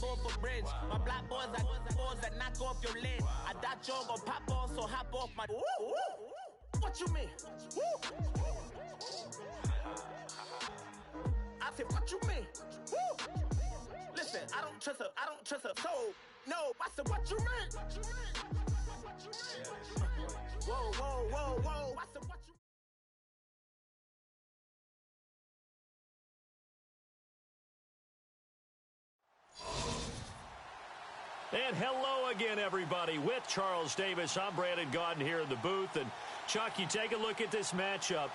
off a bridge. My black boys like boys that knock off your lid. I doubt you're gonna pop on, so hop off my. What you mean? I said, what you mean? Listen, I don't trust her. So, no, I said, what you mean? Whoa. I said, what you mean? And hello again, everybody. With Charles Davis, I'm Brandon Gaudin here in the booth. And, Chuck, you take a look at this matchup.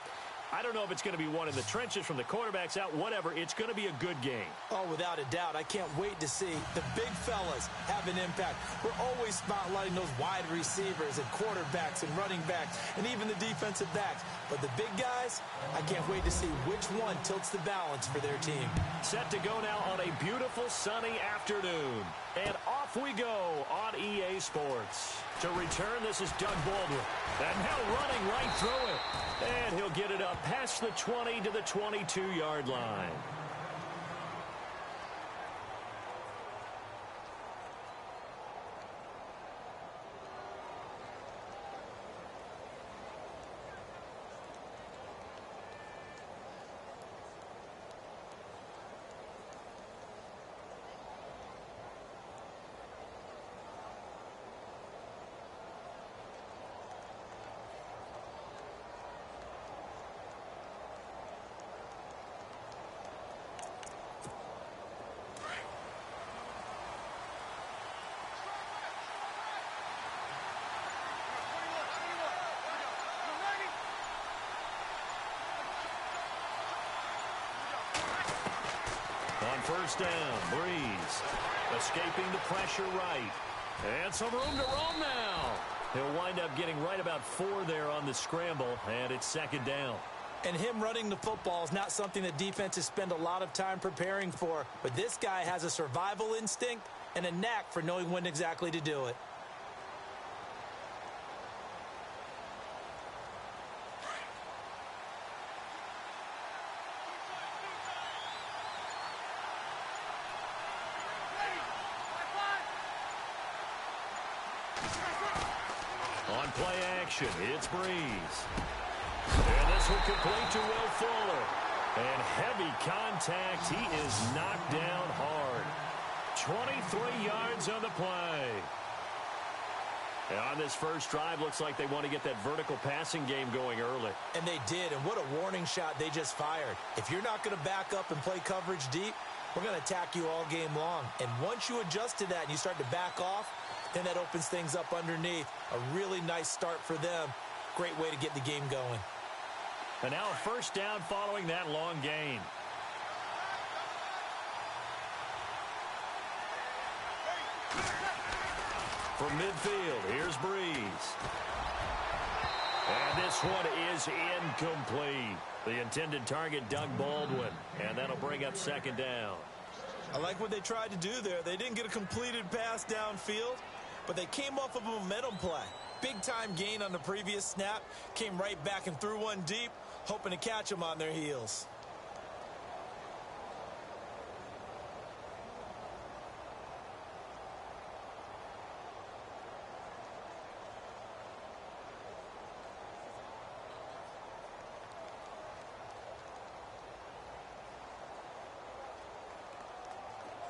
I don't know if it's going to be one in the trenches from the quarterbacks out, whatever. It's going to be a good game. Oh, without a doubt. I can't wait to see the big fellas have an impact. We're always spotlighting those wide receivers and quarterbacks and running backs and even the defensive backs. But the big guys, I can't wait to see which one tilts the balance for their team. Set to go now on a beautiful sunny afternoon. And off we go on EA Sports. To return, this is Doug Baldwin. And now running right through it. And he'll get it up past the 20 to the 22-yard line. On first down, Breeze escaping the pressure right. And some room to roam now. He'll wind up getting right about 4 there on the scramble, and it's second down. And him running the football is not something that defenses spend a lot of time preparing for. But this guy has a survival instinct and a knack for knowing when exactly to do it. On play action, it's Breeze. And this will complete to Will Fuller. And heavy contact. He is knocked down hard. 23 yards on the play. And on this first drive, looks like they want to get that vertical passing game going early. And they did, and what a warning shot they just fired. If you're not going to back up and play coverage deep, we're going to attack you all game long. And once you adjust to that and you start to back off, then that opens things up underneath. A really nice start for them. Great way to get the game going. And now a first down following that long gain. From midfield, here's Breeze. And this one is incomplete. The intended target, Doug Baldwin. And that'll bring up second down. I like what they tried to do there. They didn't get a completed pass downfield, but they came off of a momentum play. Big-time gain on the previous snap. Came right back and threw one deep, hoping to catch them on their heels.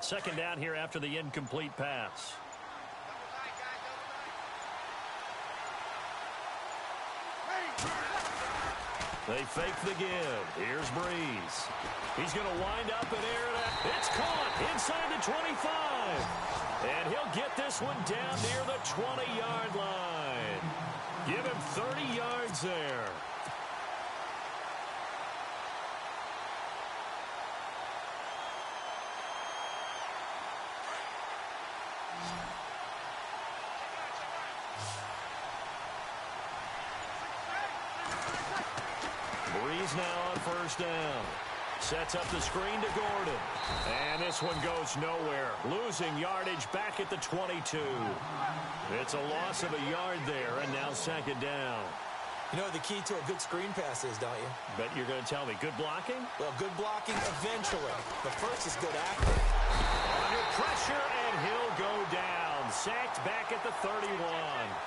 Second down here after the incomplete pass. They fake the give. Here's Breeze. He's going to wind up and air it out. It's caught inside the 25. And he'll get this one down near the 20-yard line. Give him 30 yards there. Breeze now on first down. Sets up the screen to Gordon. And this one goes nowhere. Losing yardage back at the 22. It's a loss of a yard there, and now second down. You know what the key to a good screen pass is, don't you? Bet you're going to tell me. Good blocking? Well, good blocking eventually. But first is good acting. Under pressure, at the 31.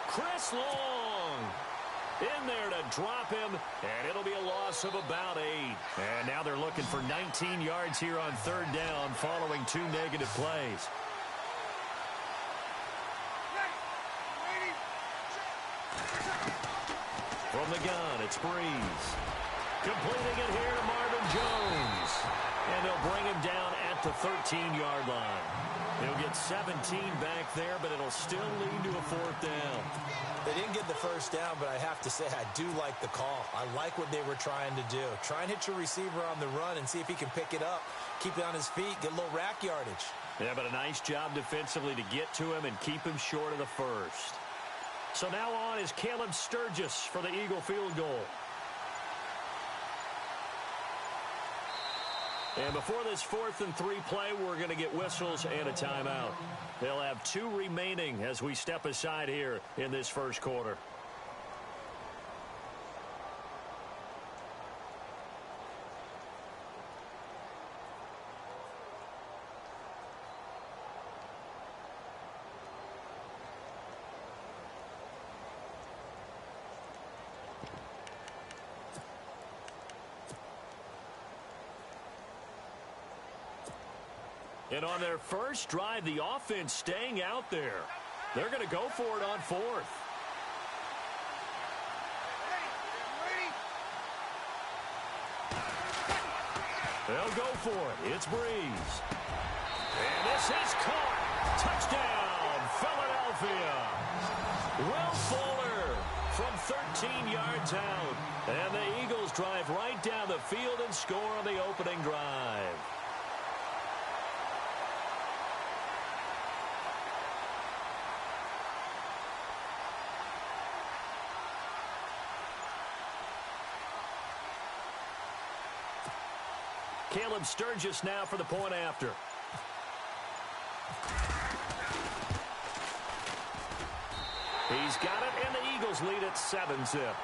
Chris Long in there to drop him, and it'll be a loss of about 8. And now they're looking for 19 yards here on third down following 2 negative plays. From the gun, it's Breeze. Completing it here to Marvin Jones. And they'll bring him down at the 13-yard line. He'll get 17 back there, but it'll still lead to a 4th down. They didn't get the first down, but I have to say I do like the call. I like what they were trying to do. Try and hit your receiver on the run and see if he can pick it up, keep it on his feet, get a little rack yardage. Yeah, but a nice job defensively to get to him and keep him short of the first. So now on is Caleb Sturgis for the Eagle field goal. And before this 4th and 3 play, we're going to get whistles and a timeout. They'll have 2 remaining as we step aside here in this first quarter. And on their first drive, the offense staying out there. They're going to go for it on 4th. They'll go for it. It's Breeze. And this is caught. Touchdown, Philadelphia. Will Fuller from 13 yards out. And the Eagles drive right down the field and score on the opening drive. Caleb Sturgis now for the point after. He's got it, and the Eagles lead at 7-zip.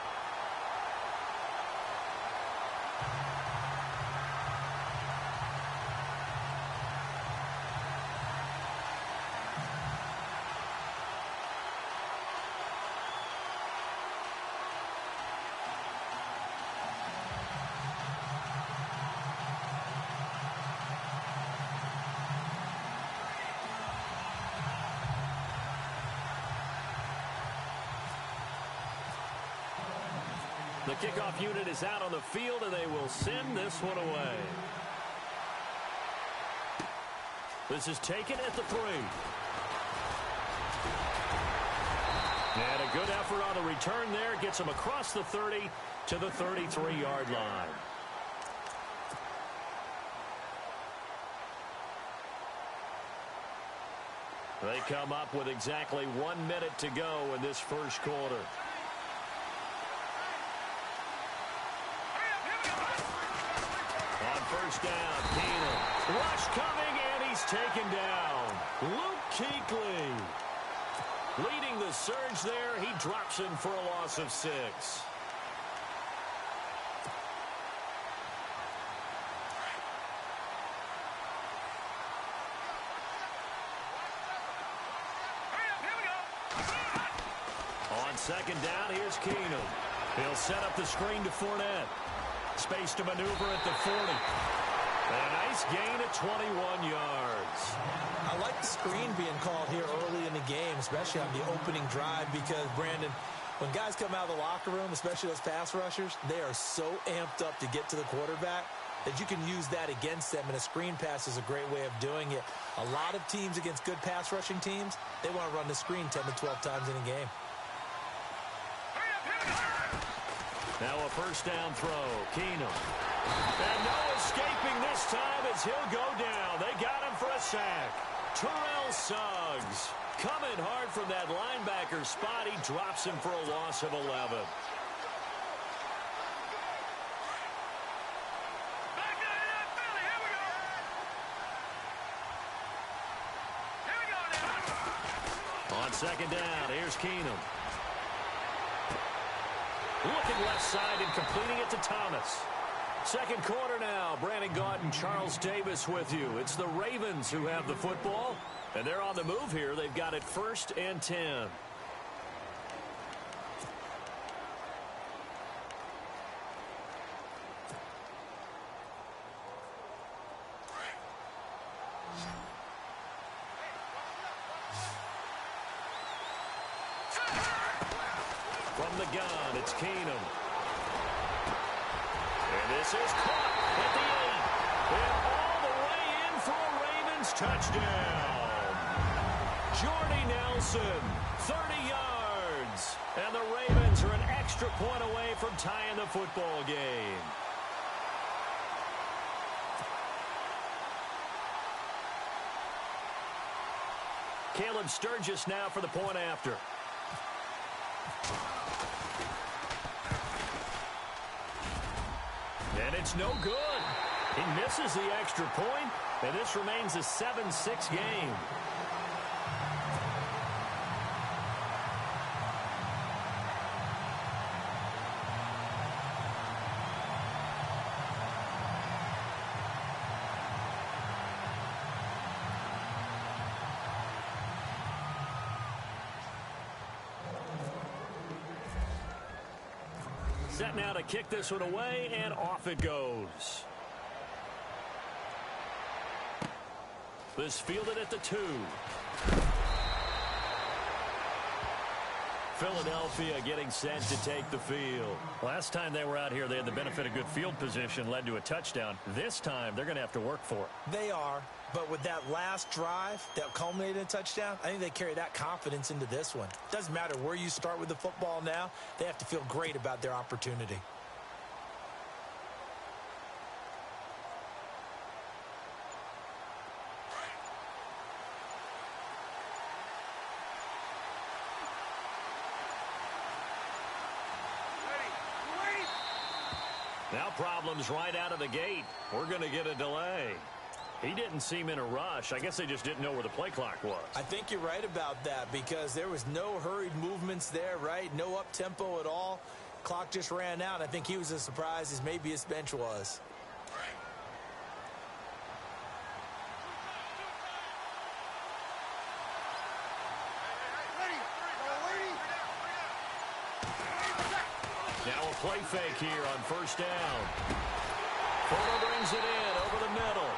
The kickoff unit is out on the field, and they will send this one away. This is taken at the 3. And a good effort on the return there. Gets him across the 30 to the 33-yard line. They come up with exactly 1 minute to go in this first quarter. First down, Keenan. Rush coming, and he's taken down. Luke Kuechly leading the surge there. He drops him for a loss of 6. On second down, here's Keenan. He'll set up the screen to Fournette. Space to maneuver at the 40. And a nice gain at 21 yards. I like the screen being called here early in the game, especially on the opening drive, because, Brandon, when guys come out of the locker room, especially those pass rushers, they are so amped up to get to the quarterback that you can use that against them, and a screen pass is a great way of doing it. A lot of teams against good pass rushing teams, they want to run the screen 10 to 12 times in a game. Now a first down throw. Keenum. And no escaping this time as he'll go down. They got him for a sack. Terrell Suggs coming hard from that linebacker spot. He drops him for a loss of 11. On second down, here's Keenum. Looking left side and completing it to Thomas. Second quarter now. Brandon Gaudin, Charles Davis with you. It's the Ravens who have the football. And they're on the move here. They've got it 1st and 10. From the gun, it's Keenum. And this is caught at the 8. And all the way in for a Ravens touchdown. Jordy Nelson, 30 yards. And the Ravens are an extra point away from tying the football game. Caleb Sturgis now for the point after. And it's no good. He misses the extra point, and this remains a 7-6 game. Set now to kick this one away, and off it goes. This fielded at the 2. Philadelphia getting set to take the field. Last time they were out here, they had the benefit of good field position, led to a touchdown. This time, they're going to have to work for it. They are, but with that last drive that culminated in a touchdown, I think they carry that confidence into this one. Doesn't matter where you start with the football now, they have to feel great about their opportunity. Now problems right out of the gate. We're going to get a delay. He didn't seem in a rush. I guess they just didn't know where the play clock was. I think you're right about that because there was no hurried movements there, right? No up-tempo at all. Clock just ran out. I think he was as surprised as maybe his bench was. Now a play fake here on 1st down. Fuller brings it in over the middle.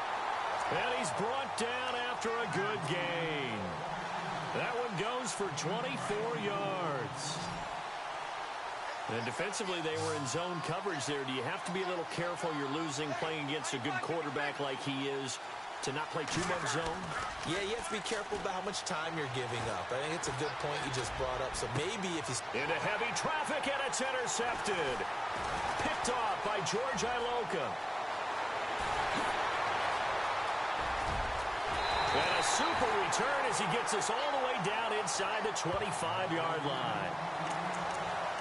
And he's brought down after a good gain. That one goes for 24 yards. And defensively, they were in zone coverage there. Do you have to be a little careful? You're losing playing against a good quarterback like he is to not play too much zone? Yeah, you have to be careful about how much time you're giving up. I think it's a good point you just brought up. So maybe if you... Into heavy traffic, and it's intercepted. Picked off by George Iloka. And a super return as he gets us all the way down inside the 25-yard line.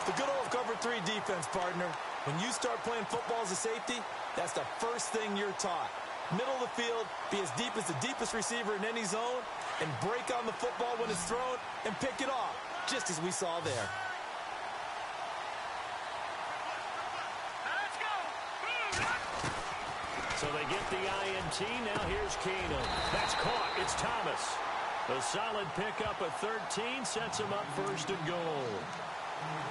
The good old cover 3 defense, partner. When you start playing football as a safety, that's the first thing you're taught. Middle of the field, be as deep as the deepest receiver in any zone, and break on the football when it's thrown and pick it off, just as we saw there. So they get the INT. Now here's Keenum. That's caught. It's Thomas. A solid pickup of 13 sets him up 1st and goal.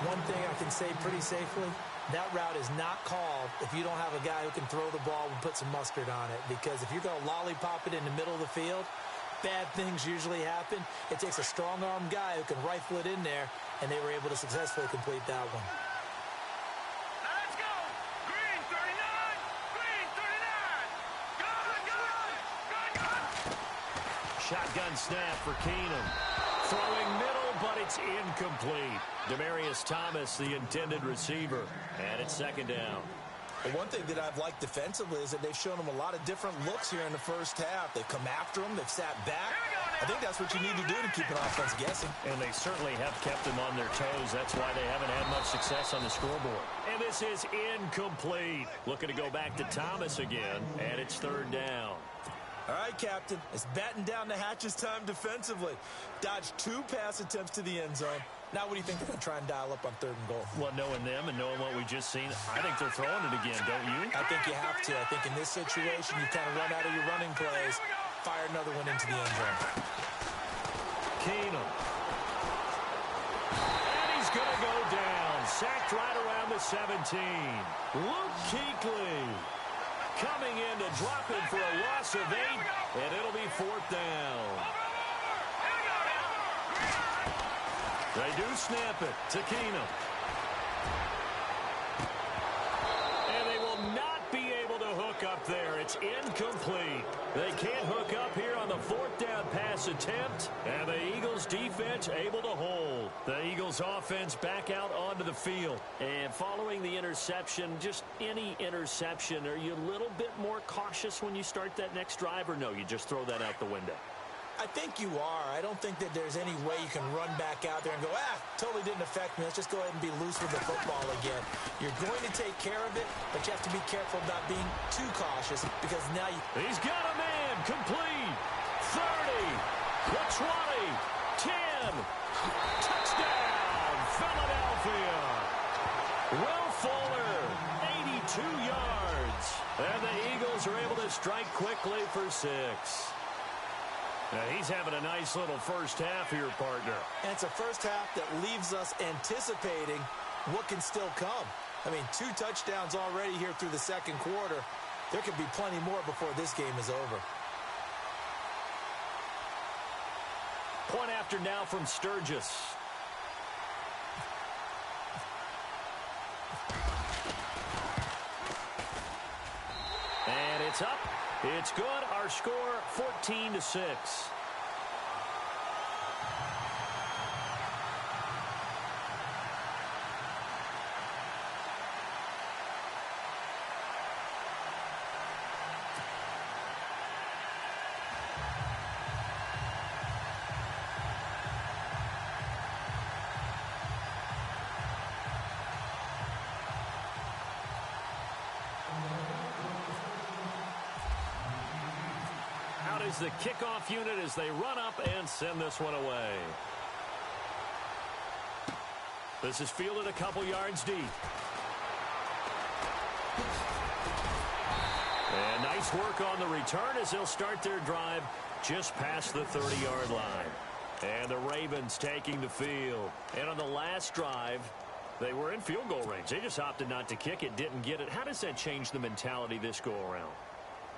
One thing I can say pretty safely, that route is not called if you don't have a guy who can throw the ball and put some mustard on it. Because if you're going to lollipop it in the middle of the field, bad things usually happen. It takes a strong-arm guy who can rifle it in there, and they were able to successfully complete that one. Let's go! Green 39! Green 39! Go! Shotgun snap for Keenum. Throwing middle, but it's incomplete. Demaryius Thomas, the intended receiver. And it's 2nd down. The one thing that I've liked defensively is that they've shown them a lot of different looks here in the first half. They've come after them. They've sat back. I think that's what you need to do to keep an offense guessing. And they certainly have kept them on their toes. That's why they haven't had much success on the scoreboard. And this is incomplete. Looking to go back to Thomas again. And it's 3rd down. All right, Captain. It's batten down the hatches time defensively. Dodged 2 pass attempts to the end zone. Now what do you think they're going to try and dial up on 3rd and goal? Well, knowing them and knowing what we just seen, I think they're throwing it again, don't you? I think you have to. I think in this situation, you kind of run out of your running plays, fire another one into the end zone. sacked right around the 17. Luke Kuechly coming in to drop him for a loss of 8, and it'll be 4th down. They do snap it to Keenum. And they will not be able to hook up there. It's incomplete. They can't hook up here on the 4th down pass attempt, and the Eagles defense able to hold. The Eagles offense back out onto the field. And following the interception, just any interception, are you a little bit more cautious when you start that next drive, or no, you just throw that out the window? I think you are. I don't think that there's any way you can run back out there and go, totally didn't affect me. Let's just go ahead and be loose with the football again. You're going to take care of it, but you have to be careful about being too cautious because now you... He's got a man. Complete. 30. The 20. 10. Touchdown, Philadelphia. Will Fuller, 82 yards. And the Eagles are able to strike quickly for 6. Now, he's having a nice little first half here, partner. And it's a first half that leaves us anticipating what can still come. I mean, 2 touchdowns already here through the second quarter. There could be plenty more before this game is over. Point after now from Sturgis. And it's up. It's good. Our score, 14-6. Is the kickoff unit as they run up and send this one away. This is fielded a couple yards deep. And nice work on the return as they'll start their drive just past the 30-yard line. And the Ravens taking the field. And on the last drive, they were in field goal range. They just opted not to kick it, didn't get it. How does that change the mentality this go-around?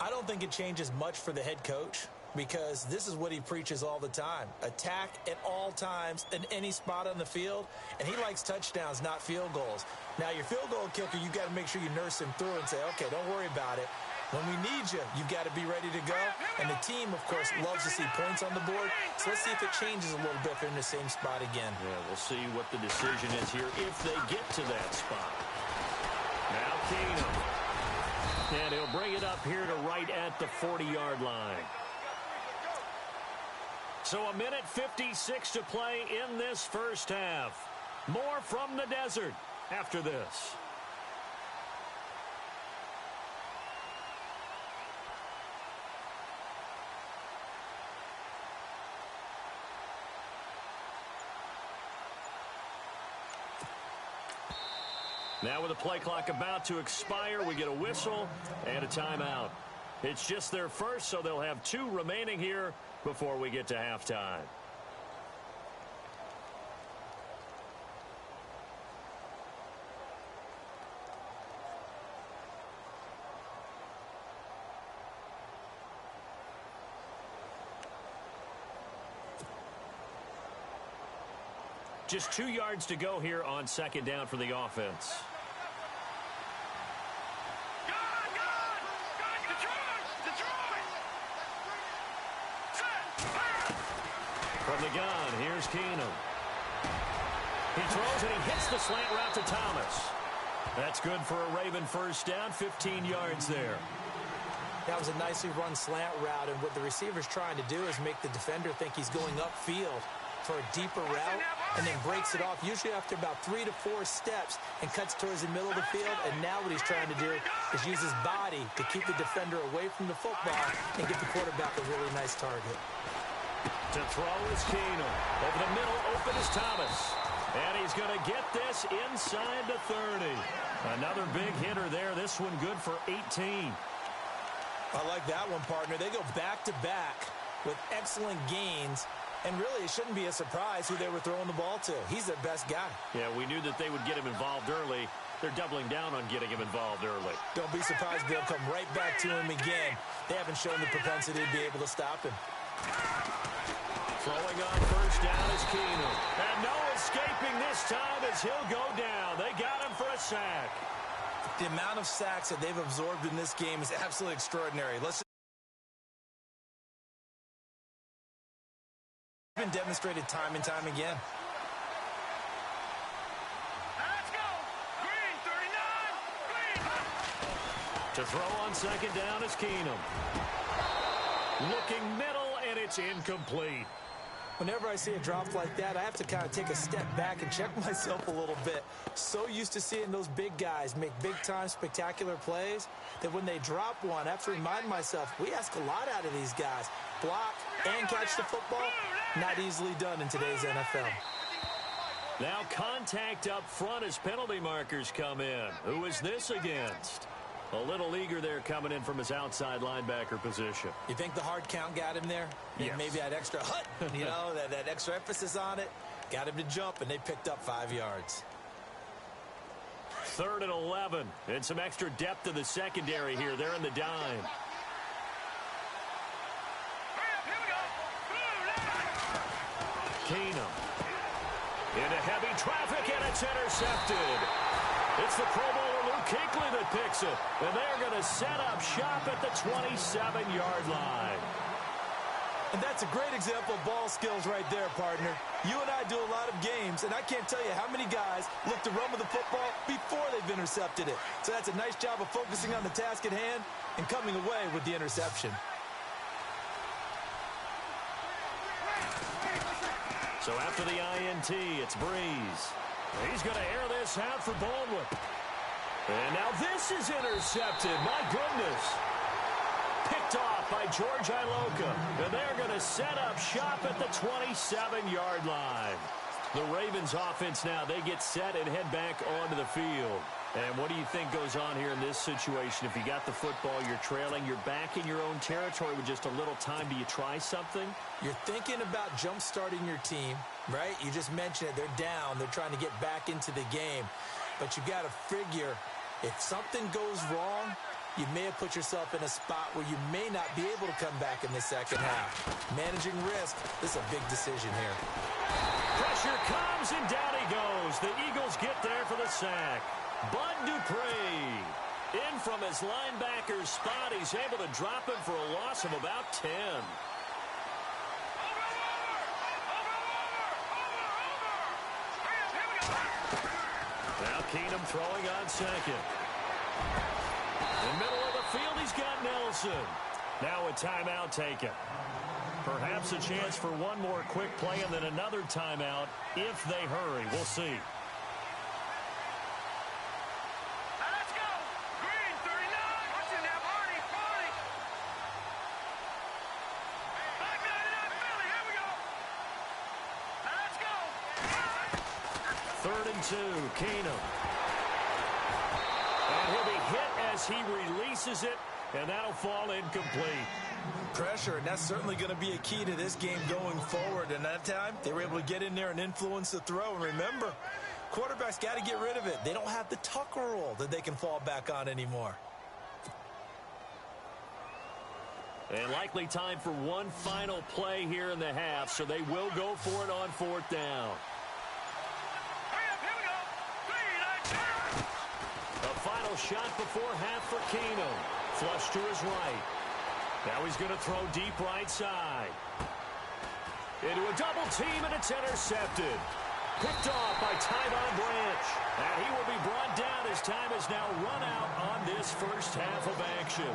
I don't think it changes much for the head coach because this is what he preaches all the time. Attack at all times in any spot on the field, and he likes touchdowns, not field goals. Now, your field goal kicker, you've got to make sure you nurse him through and say, okay, don't worry about it. When we need you, you've got to be ready to go. And the team, of course, loves to see points on the board. So let's see if it changes a little bit if they're in the same spot again. Yeah, we'll see what the decision is here if they get to that spot. Now Keenum. And he'll bring it up here to right at the 40-yard line. So 1:56 to play in this first half. More from the desert after this. Now with the play clock about to expire, we get a whistle and a timeout. It's just their first, so they'll have 2 remaining here before we get to halftime. Just 2 yards to go here on second down for the offense. From the gun, here's Keenum. He throws and he hits the slant route to Thomas. That's good for a Raven first down, 15 yards there. That was a nicely run slant route, and what the receiver's trying to do is make the defender think he's going upfield for a deeper route, and then breaks it off, usually after about 3 to 4 steps, and cuts towards the middle of the field. And now what he's trying to do is use his body to keep the defender away from the football and give the quarterback a really nice target. To throw is Keenum. Over the middle, open is Thomas. And he's going to get this inside the 30. Another big hitter there. This one good for 18. I like that one, partner. They go back-to-back with excellent gains. And really, it shouldn't be a surprise who they were throwing the ball to. He's their best guy. Yeah, we knew that they would get him involved early. They're doubling down on getting him involved early. Don't be surprised they'll come right back to him again. They haven't shown the propensity to be able to stop him. Throwing on first down is Keenum. And no escaping this time as he'll go down. They got him for a sack. The amount of sacks that they've absorbed in this game is absolutely extraordinary. Been demonstrated time and time again. Let's go. Green, 39. Green. To throw on second down is Keenum. Looking middle, and it's incomplete. Whenever I see a drop like that, I have to kind of take a step back and check myself a little bit. So used to seeing those big guys make big-time spectacular plays that when they drop one, I have to remind myself, we ask a lot out of these guys. Block and catch the football, not easily done in today's NFL. Now contact up front as penalty markers come in. Who is this against? A little eager there coming in from his outside linebacker position. You think the hard count got him there? Yes. Maybe that extra hut, that extra emphasis on it, got him to jump, and they picked up 5 yards. 3rd and 11, and some extra depth to the secondary here. They're in the dime. Keenum into heavy traffic, and it's intercepted. It's the Pro Bowler Luke Kuechly that picks it, and they're going to set up shop at the 27-yard line. And that's a great example of ball skills right there, partner. You and I do a lot of games, and I can't tell you how many guys look to run with the football before they've intercepted it. So that's a nice job of focusing on the task at hand and coming away with the interception. So after the INT, it's Breeze. He's going to air this out for Baldwin. And now this is intercepted. My goodness. Picked off by George Iloka. And they're going to set up shop at the 27-yard line. The Ravens offense now, they get set and head back onto the field. And what do you think goes on here in this situation? If you got the football, you're trailing, you're back in your own territory with just a little time. Do you try something? You're thinking about jump-starting your team, right? You just mentioned it. They're down. They're trying to get back into the game. But you got to figure, if something goes wrong, you may have put yourself in a spot where you may not be able to come back in the second half. Managing risk, this is a big decision here. Pressure comes, and down he goes. The Eagles get there for the sack. Bud Dupree in from his linebacker's spot. He's able to drop him for a loss of about 10. Now Keenum throwing on second. In the middle of the field, he's got Nelson. Now a timeout taken. Perhaps a chance for one more quick play and then another timeout if they hurry. We'll see. Let's go. Green, 39. Watch him now, Barney. Back 99, Philly. Here we go. Let's go. 3rd and 2, Keenum. And he'll be hit as he releases it, and that'll fall incomplete. Pressure, and that's certainly going to be a key to this game going forward. And that time, they were able to get in there and influence the throw. And remember, quarterbacks got to get rid of it. They don't have the Tucker rule that they can fall back on anymore. And likely time for one final play here in the half, so they will go for it on 4th down. A final shot before half for Keenum. Flush to his right. Now he's going to throw deep right side. Into a double team, and it's intercepted. Picked off by Tyvon Branch. And he will be brought down as time has now run out on this first half of action.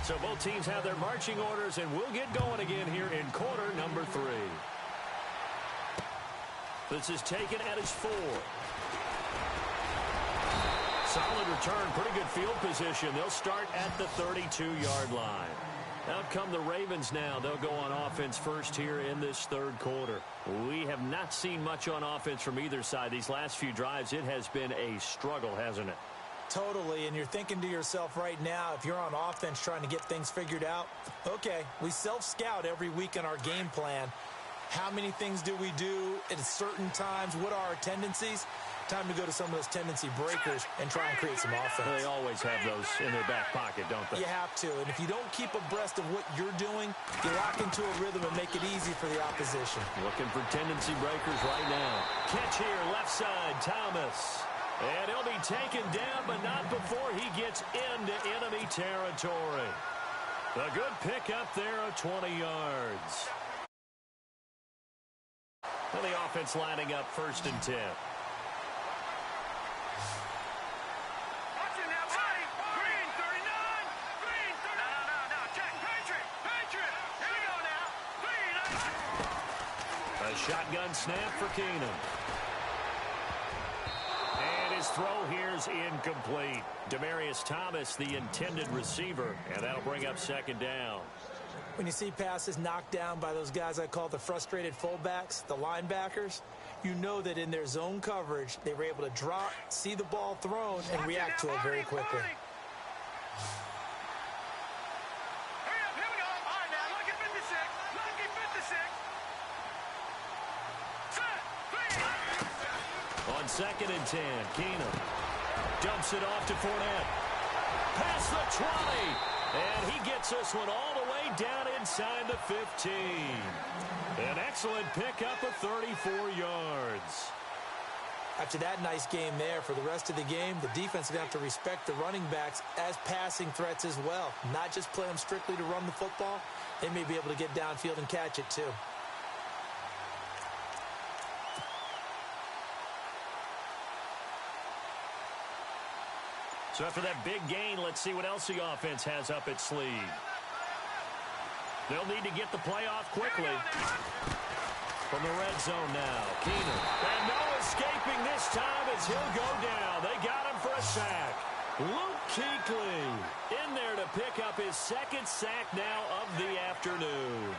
So both teams have their marching orders, and we'll get going again here in quarter number 3. This is taken at his 4. Solid return, pretty good field position. They'll start at the 32-yard line. Out come the Ravens now. They'll go on offense first here in this third quarter. We have not seen much on offense from either side. These last few drives, it has been a struggle, hasn't it? Totally, and you're thinking to yourself right now, if you're on offense trying to get things figured out, okay, we self-scout every week in our game plan. How many things do we do at certain times? What are our tendencies? Time to go to some of those tendency breakers and try and create some offense. They always have those in their back pocket, don't they? You have to, and if you don't keep abreast of what you're doing, you lock into a rhythm and make it easy for the opposition. Looking for tendency breakers right now. Catch here, left side, Thomas. And he'll be taken down, but not before he gets into enemy territory. A good pickup there of 20 yards. And the offense lining up 1st and 10. A shotgun snap for Keenum. And his throw here's incomplete. Demaryius Thomas, the intended receiver, and that'll bring up 2nd down. When you see passes knocked down by those guys I call the frustrated fullbacks, the linebackers, you know that in their zone coverage, they were able to drop, see the ball thrown, and react to it very quickly. On 2nd and 10, Keenum dumps it off to Fournette. Past the 20, and he gets this one all the way down inside the 15. An excellent pickup of 34 yards. After that nice game there, for the rest of the game, the defense is going to have to respect the running backs as passing threats as well. Not just play them strictly to run the football. They may be able to get downfield and catch it too. So after that big gain, let's see what else the offense has up its sleeve. They'll need to get the play off quickly. From the red zone now, Keenum. And no escaping this time as he'll go down. They got him for a sack. Luke Kuechly in there to pick up his 2nd sack now of the afternoon.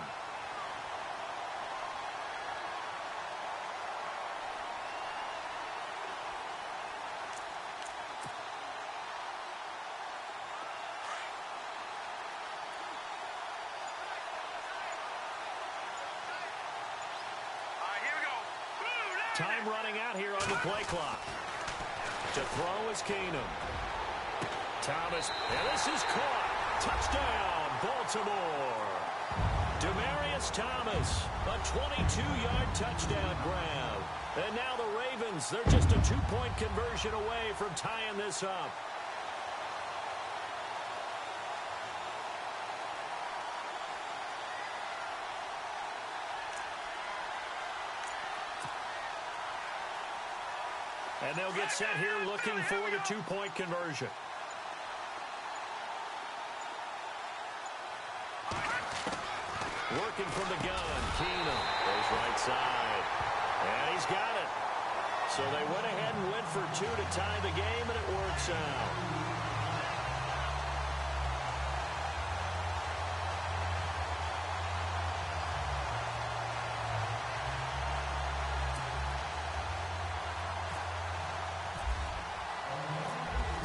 Time running out here on the play clock. To throw is Keenum. Thomas, and this is caught. Touchdown, Baltimore. Demaryius Thomas, a 22-yard touchdown grab. And now the Ravens, they're just a 2-point conversion away from tying this up. And they'll get set here looking for the 2-point conversion. Working from the gun, Keenum goes right side. And he's got it. So they went ahead and went for 2 to tie the game, and it works out.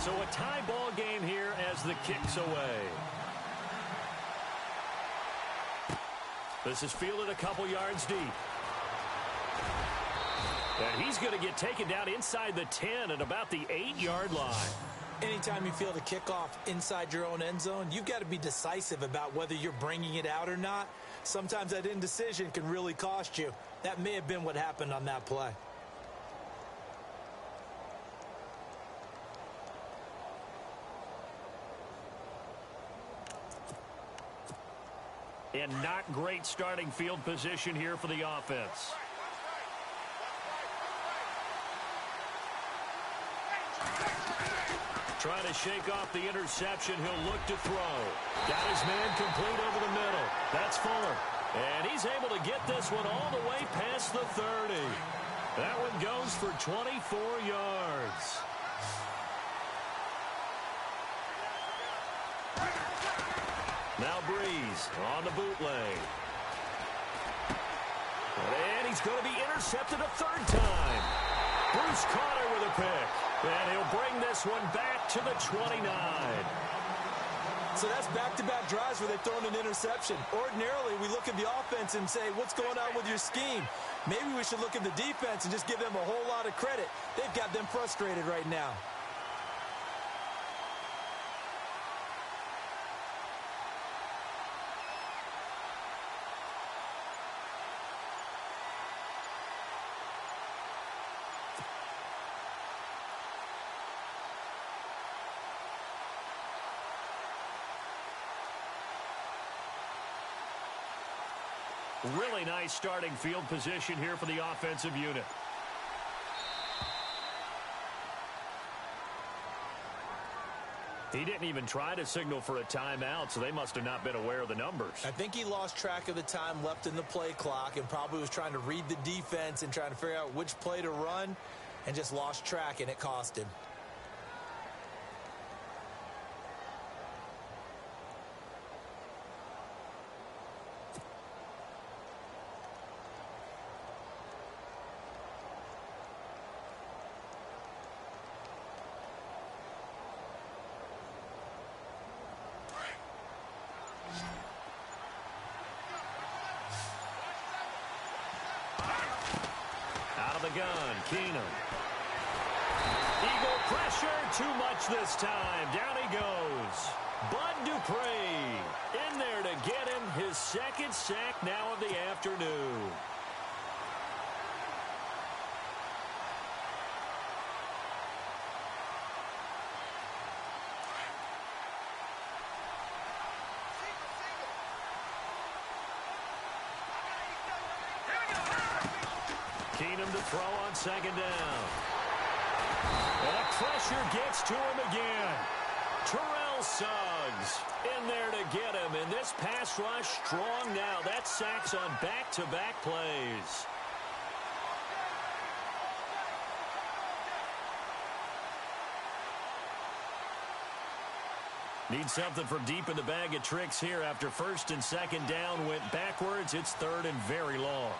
So a tie ball game here as the kick's away. This is fielded a couple yards deep. And he's going to get taken down inside the 10 at about the 8-yard line. Anytime you field a kickoff inside your own end zone, you've got to be decisive about whether you're bringing it out or not. Sometimes that indecision can really cost you. That may have been what happened on that play. And not great starting field position here for the offense. Trying to shake off the interception. He'll look to throw. Got his man complete over the middle. That's Fuller. And he's able to get this one all the way past the 30. That one goes for 24 yards. Now Breeze on the bootleg. And he's going to be intercepted a third time. Bruce Conner with a pick. And he'll bring this one back to the 29. So that's back-to-back drives where they've thrown an interception. Ordinarily, we look at the offense and say, what's going on with your scheme? Maybe we should look at the defense and just give them a whole lot of credit. They've got them frustrated right now. Really nice starting field position here for the offensive unit. He didn't even try to signal for a timeout, so they must have not been aware of the numbers. I think he lost track of the time left in the play clock and probably was trying to read the defense and trying to figure out which play to run and just lost track, and it cost him. Gun, Keenum. Eagle pressure, too much this time. Down he goes. Bud Dupree in there to get him his second sack now of the afternoon. Keenum to throw on second down. And the pressure gets to him again. Terrell Suggs in there to get him. And this pass rush strong now. That's sacks on back-to-back plays. Need something from deep in the bag of tricks here after first and second down went backwards. It's third and very long.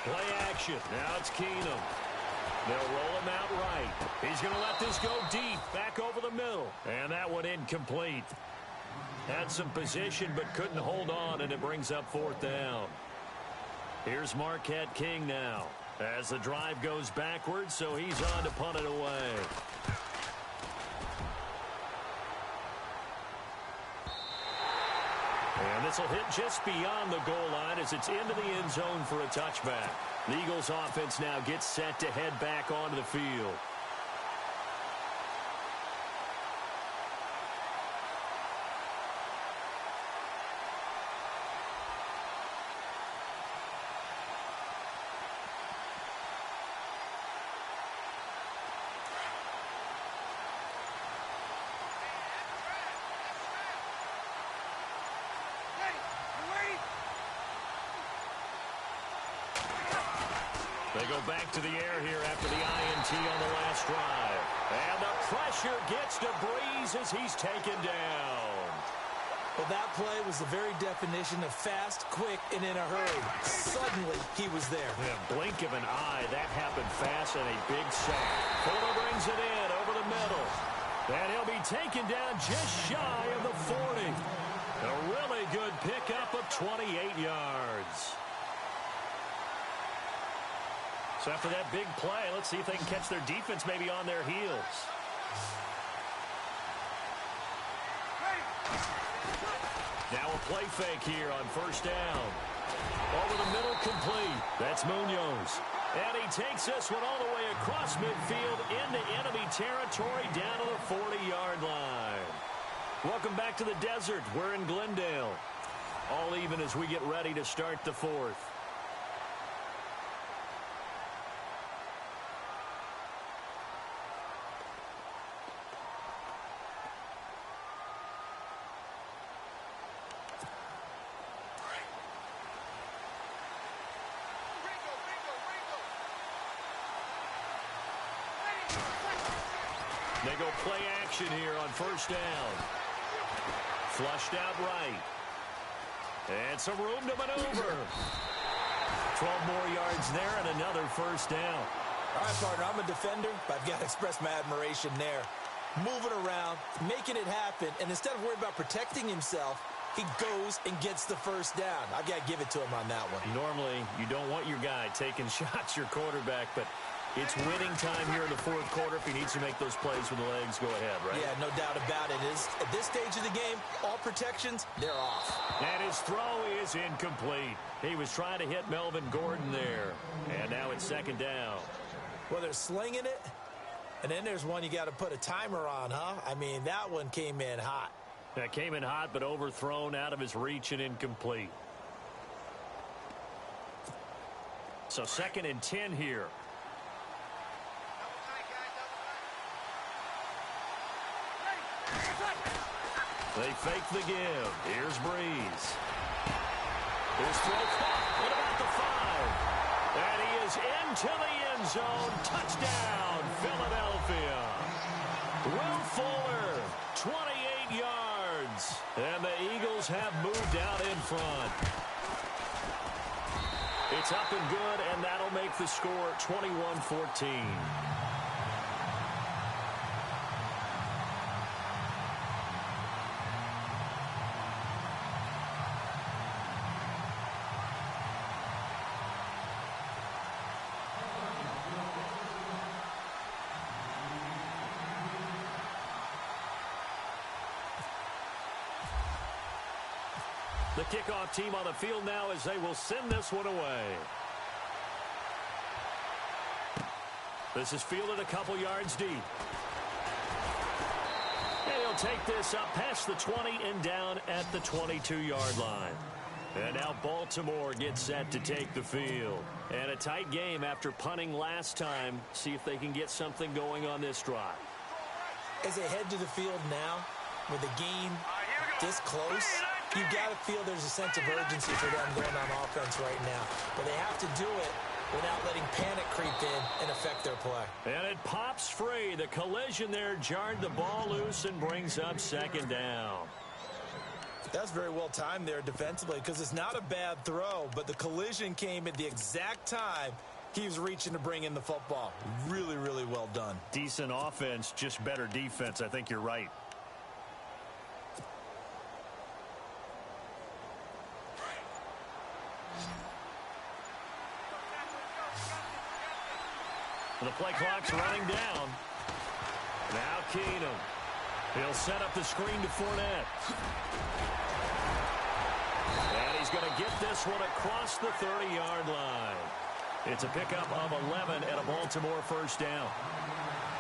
Play action. Now it's Keenum. They'll roll him out right. He's going to let this go deep, back over the middle. And that one incomplete. Had some position but couldn't hold on, and it brings up fourth down. Here's Marquette King now as the drive goes backwards, so he's on to punt it away. And this will hit just beyond the goal line as it's into the end zone for a touchback. The Eagles offense now gets set to head back onto the field. They go back to the air here after the INT on the last drive. And the pressure gets to Breeze as he's taken down. Well, that play was the very definition of fast, quick, and in a hurry. Suddenly, he was there. Yeah, blink of an eye. That happened fast and a big sack. Fuller brings it in over the middle. And he'll be taken down just shy of the 40. A really good pickup of 28 yards. So after that big play, let's see if they can catch their defense maybe on their heels. Now a play fake here on first down. Over the middle, complete. That's Munoz. And he takes this one all the way across midfield into enemy territory down to the 40-yard line. Welcome back to the desert. We're in Glendale. All even as we get ready to start the fourth. They go play action here on first down. Flushed out right. And some room to maneuver. 12 more yards there and another first down. All right, partner, I'm a defender, but I've got to express my admiration there. Moving around, making it happen, and instead of worrying about protecting himself, he goes and gets the first down. I've got to give it to him on that one. Normally, you don't want your guy taking shots, your quarterback, but it's winning time here in the fourth quarter. If he needs to make those plays with the legs, go ahead, right? Yeah, no doubt about it. At this stage of the game, all protections, they're off. And his throw is incomplete. He was trying to hit Melvin Gordon there. And now it's second down. Well, they're slinging it, and then there's one you got to put a timer on, huh? I mean, that one came in hot. That came in hot, but overthrown out of his reach and incomplete. So second and 10 here. They fake the give. Here's Breeze. His throw caught at about the 5. And he is into the end zone. Touchdown, Philadelphia. Will Fuller, 28 yards. And the Eagles have moved out in front. It's up and good, and that'll make the score 21-14. The kickoff team on the field now as they will send this one away. This is fielded a couple yards deep. And he'll take this up past the 20 and down at the 22-yard line. And now Baltimore gets set to take the field. And a tight game after punting last time. See if they can get something going on this drive. As they head to the field now, with the game this close, you've got to feel there's a sense of urgency for them going on offense right now. But they have to do it without letting panic creep in and affect their play. And it pops free. The collision there jarred the ball loose and brings up second down. That's very well timed there defensively because it's not a bad throw, but the collision came at the exact time he was reaching to bring in the football. Really, really well done. Decent offense, just better defense. I think you're right. The play clock's running down. Now Keenum. He'll set up the screen to Fournette. And he's going to get this one across the 30-yard line. It's a pickup of 11 and a Baltimore first down.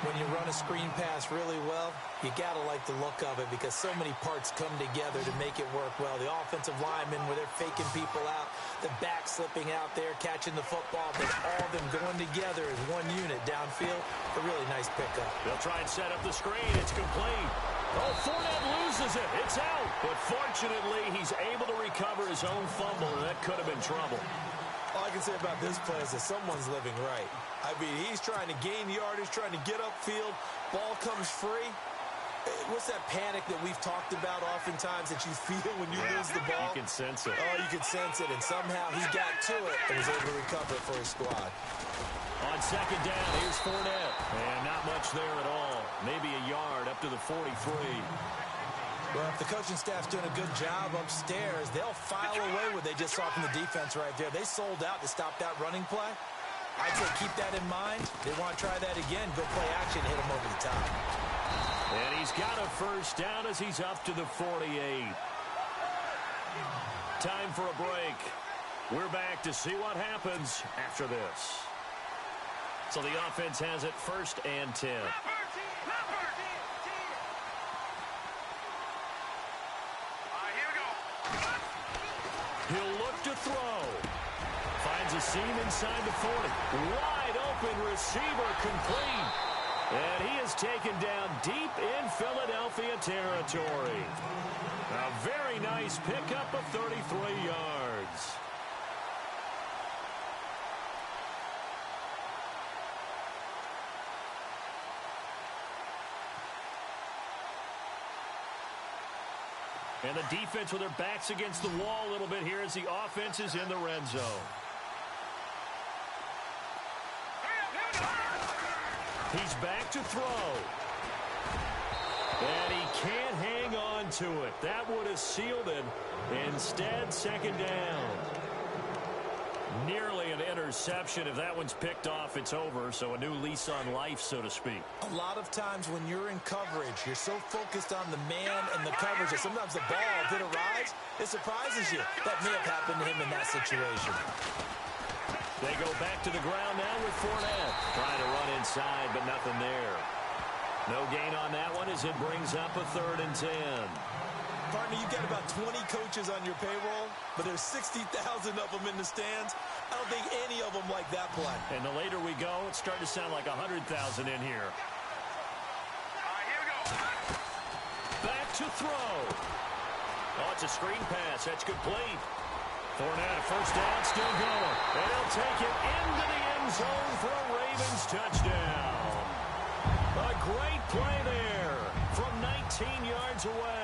When you run a screen pass really well, you got to like the look of it because so many parts come together to make it work well. The offensive linemen, where they're faking people out, the back slipping out there, catching the football, but all of them going together as one unit downfield. A really nice pickup. They'll try and set up the screen. It's complete. Oh, Fournette loses it. It's out. But fortunately, he's able to recover his own fumble, and that could have been trouble. All I can say about this play is that someone's living right. I mean, he's trying to gain yardage, trying to get upfield. Ball comes free. What's that panic that we've talked about oftentimes that you feel when you lose the ball? You can sense it. Oh, you can sense it. And somehow he got to it and was able to recover for his squad. On second down, here's Fournette. And not much there at all. Maybe a yard up to the 43. Well, if the coaching staff's doing a good job upstairs, they'll file away what they just saw from the defense right there. They sold out to stop that running play. I'd say keep that in mind. They want to try that again. Go play action, hit them over the top. And he's got a first down as he's up to the 48. Time for a break. We're back to see what happens after this. So the offense has it first and 10. He'll look to throw. Finds a seam inside the 40. Wide open receiver complete. And he is taken down deep in Philadelphia territory. A very nice pickup of 33 yards. And the defense with their backs against the wall a little bit here as the offense is in the red zone. He's back to throw. And he can't hang on to it. That would have sealed it. Instead, second down. Nearly an interception. If that one's picked off, it's over. So a new lease on life, so to speak. A lot of times when you're in coverage, you're so focused on the man and the coverage that sometimes the ball, if it arrives, it surprises you. That may have happened to him in that situation. They go back to the ground now with Fournette. Trying to run inside, but nothing there. No gain on that one as it brings up a 3rd and 10. Partner, you've got about 20 coaches on your payroll, but there's 60,000 of them in the stands. I don't think any of them like that play. And the later we go, it's starting to sound like 100,000 in here. Here we go. Back to throw. Oh, it's a screen pass. That's complete. Fournette, first down, still going. And he'll take it into the end zone for a Ravens touchdown. A great play there from 19 yards away.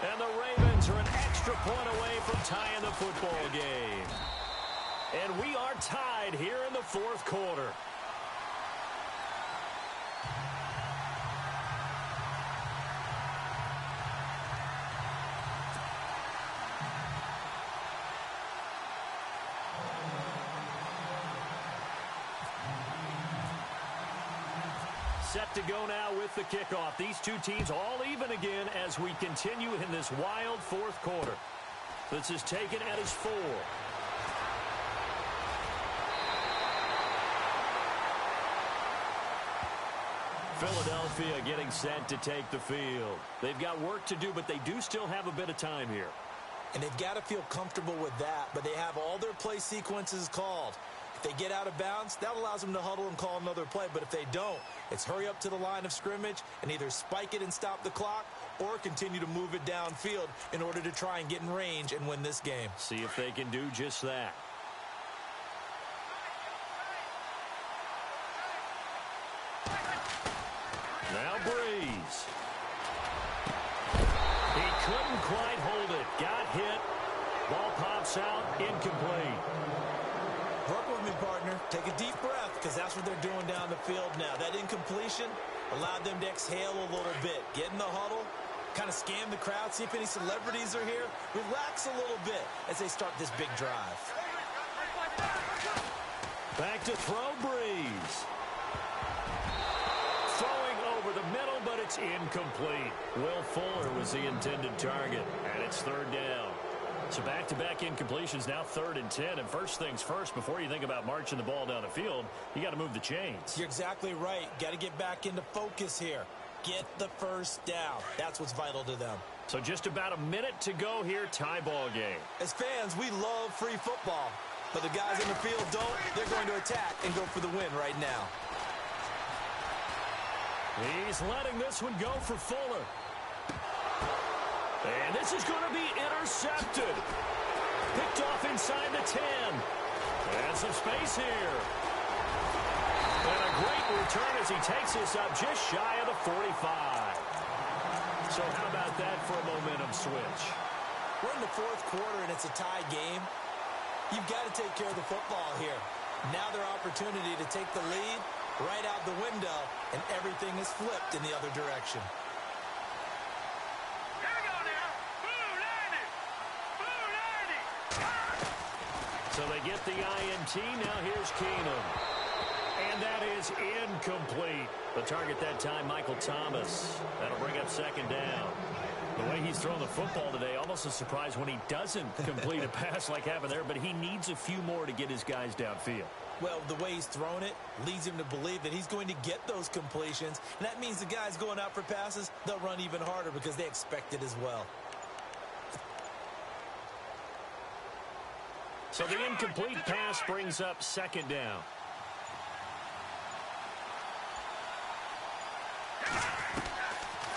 And the Ravens are an extra point away from tying the football game. And we are tied here in the 4th quarter. Set to go now with the kickoff. These two teams all even again as we continue in this wild 4th quarter. This is taken at his 4. Philadelphia getting set to take the field. They've got work to do, but they do still have a bit of time here. And they've got to feel comfortable with that, but they have all their play sequences called. If they get out of bounds, that allows them to huddle and call another play. But if they don't, it's hurry up to the line of scrimmage and either spike it and stop the clock or continue to move it downfield in order to try and get in range and win this game. See if they can do just that. Now Breeze. He couldn't quite hold it. Got hit. Ball pops out. Incomplete. Work with me, partner. Take a deep breath because that's what they're doing down the field now. That incompletion allowed them to exhale a little bit. Get in the huddle, kind of scan the crowd, see if any celebrities are here. Relax a little bit as they start this big drive. Back to throw, Breeze. Throwing over the middle, but it's incomplete. Will Fuller was the intended target, and it's 3rd down. So back-to-back incompletions, now 3rd and 10. And first things first, before you think about marching the ball down the field, you got to move the chains. You're exactly right. Got to get back into focus here. Get the first down. That's what's vital to them. So just about a minute to go here, tie ball game. As fans, we love free football. But the guys in the field don't. They're going to attack and go for the win right now. He's letting this one go for Fuller. And this is going to be intercepted. Picked off inside the 10. And some space here. And a great return as he takes this up just shy of the 45. So how about that for a momentum switch? We're in the 4th quarter and it's a tie game. You've got to take care of the football here. Now their opportunity to take the lead right out the window, and everything is flipped in the other direction. So they get the INT. Now here's Keenum. And that is incomplete. The target that time, Michael Thomas. That'll bring up 2nd down. The way he's thrown the football today, almost a surprise when he doesn't complete a pass like happened there, but he needs a few more to get his guys downfield. Well, the way he's thrown it leads him to believe that he's going to get those completions, and that means the guys going out for passes, they'll run even harder because they expect it as well. So the incomplete pass brings up 2nd down.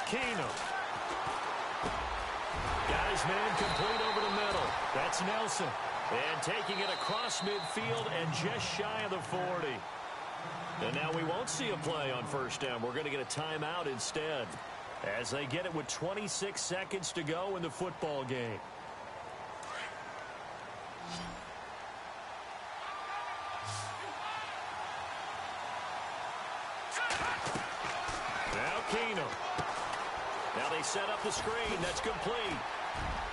Keenum. Got his man complete over the middle. That's Nelson. And taking it across midfield and just shy of the 40. And now we won't see a play on 1st down. We're going to get a timeout instead. as they get it with 26 seconds to go in the football game. Now Keenum. Now they set up the screen. That's complete.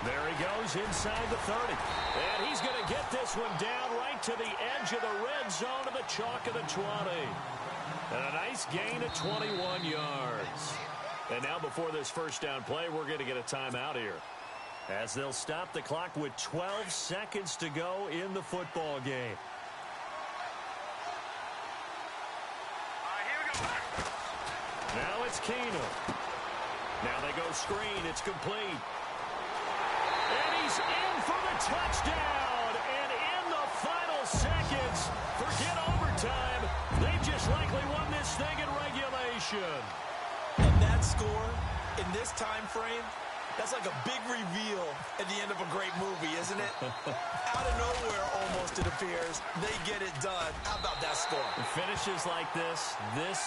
There he goes inside the 30. And he's going to get this one down right to the edge of the red zone of the chalk of the 20. And a nice gain of 21 yards. And now before this first down play, we're going to get a timeout here, as they'll stop the clock with 12 seconds to go in the football game. Now it's Keenum. Now they go screen. It's complete. And he's in for the touchdown. And in the final seconds, forget overtime. They just likely won this thing in regulation. And that score in this time frame, that's like a big reveal at the end of a great movie, isn't it? Out of nowhere, almost, it appears, they get it done. How about that score? The finishes like this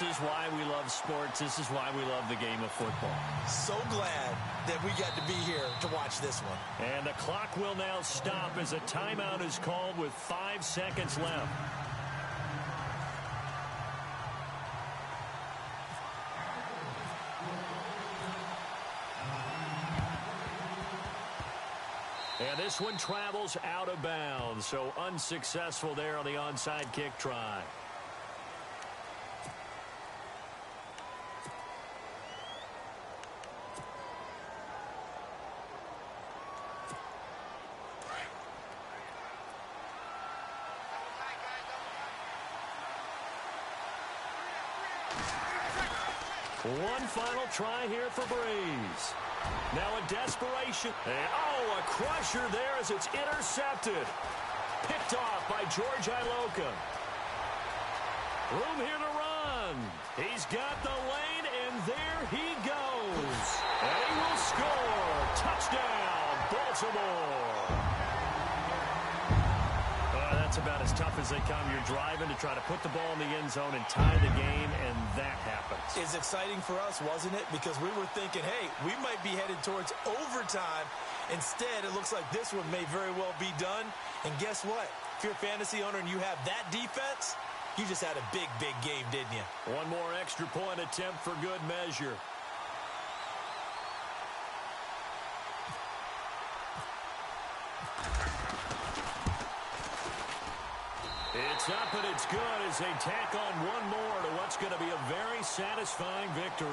is why we love sports. This is why we love the game of football. So glad that we got to be here to watch this one. And the clock will now stop as a timeout is called with 5 seconds left. And this one travels out of bounds, so unsuccessful there on the onside kick try. One final try here for Breeze. Now a desperation. And, a crusher there as it's intercepted. Picked off by George Iloka. Room here to run. He's got the lane, and there he goes. And he will score. Touchdown, Baltimore. That's about as tough as they come. You're driving to try to put the ball in the end zone and tie the game, and that happens. It's exciting for us, wasn't it? Because we were thinking, hey, we might be headed towards overtime. Instead, it looks like this one may very well be done. And guess what? If you're a fantasy owner and you have that defense, you just had a big, big game, didn't you? One more extra point attempt for good measure. It's up and it's good as they tack on one more to what's going to be a very satisfying victory.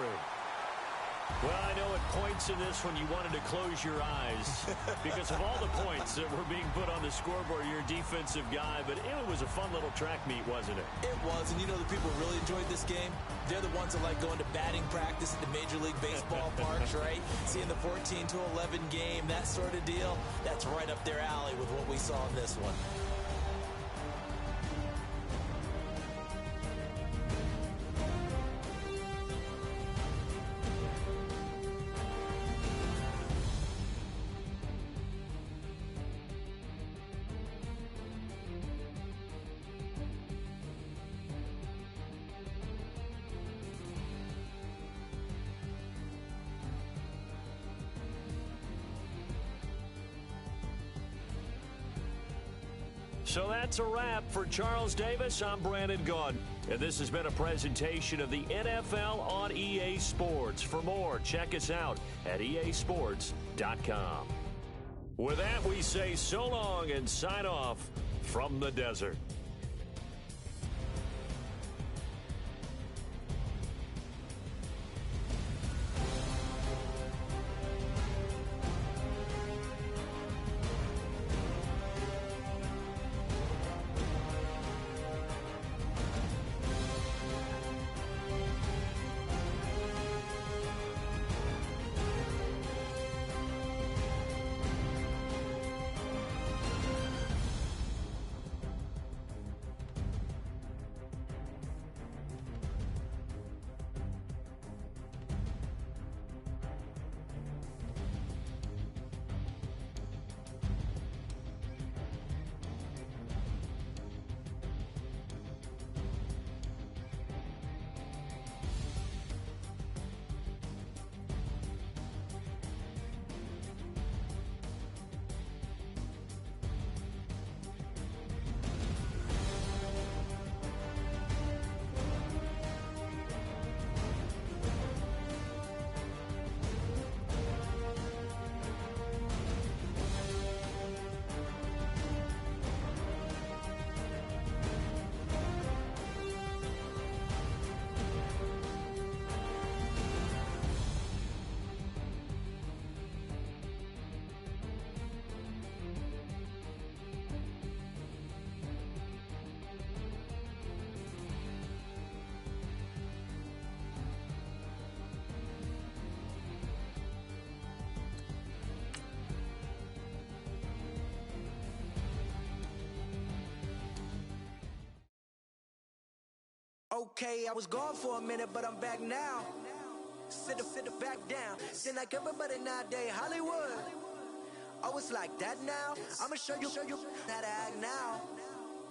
Well, I know at points in this one you wanted to close your eyes because of all the points that were being put on the scoreboard. You're a defensive guy, but it was a fun little track meet, wasn't it? It was, and you know the people who really enjoyed this game? They're the ones that like going to batting practice at the Major League Baseball parks, right? Seeing the 14-11 game, that sort of deal. That's right up their alley with what we saw in this one. So that's a wrap for Charles Davis. I'm Brandon Gaudin. And this has been a presentation of the NFL on EA Sports. For more, check us out at easports.com. With that, we say so long and sign off from the desert. Okay, I was gone for a minute, but I'm back now. Sit the back down. Seem like everybody nowadays, Hollywood. Oh, it's like that now? I'ma show you how to act now.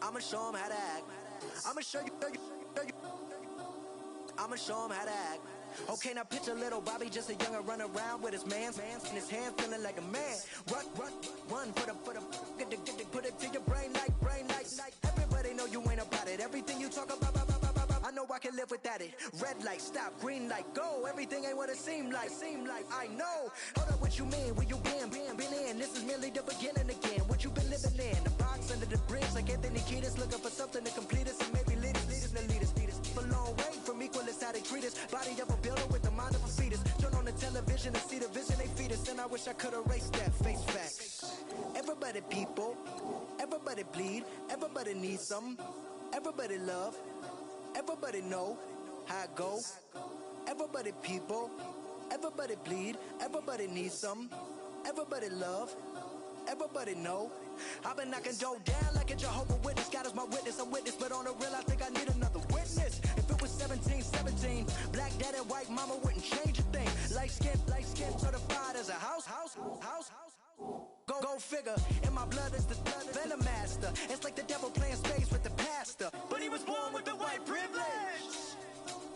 I'ma show 'em how to act. I'ma show you. I'ma show 'em how to act. Okay, now picture little Bobby, just a youngin' run around with his man's in his hand, feeling like a man. Run for the put it to your brain like. Everybody know you ain't about it. Everything you talk about, I know I can live without it. Red light, stop, green light, go. Everything ain't what it seem like. I know. Hold up, what you mean? Where you been in? This is merely the beginning again. What you been living in? The box under the bridge, like Anthony Kiedis, looking for something to complete us and maybe lead us. For long way from equal is how they treat us. Body of a builder with the mind of a fetus. Turn on the television and see the vision they feed us. And I wish I could erase that face facts. Everybody people, everybody bleed, everybody needs some, everybody love, everybody know how it go. Everybody people, everybody bleed, everybody needs some, everybody love, everybody know. I've been knocking dough down like a Jehovah's Witness. God is my witness, I'm witness, but on the real I think I need another witness. If it was 17, black dad and white mama wouldn't change a thing. Light skin certified as a house. Go figure, in my blood is the venom master. It's like the devil playing space with the pastor, but he was born with the white privilege.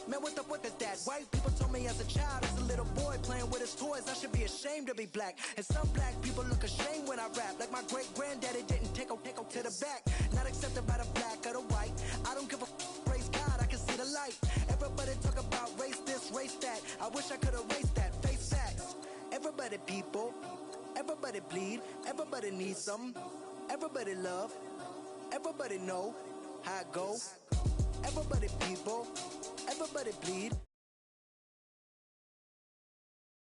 Man, what is that? White people told me as a child, as a little boy playing with his toys, I should be ashamed to be black. And some black people look ashamed when I rap, like my great granddaddy didn't take a to the back. Not accepted by the black or the white. I don't give a praise God, I can see the light. Everybody talk about race this, race that. I wish I could erase that. Face facts. Everybody people, everybody bleed, everybody needs some, everybody love, everybody know how it go. Everybody people, everybody bleed.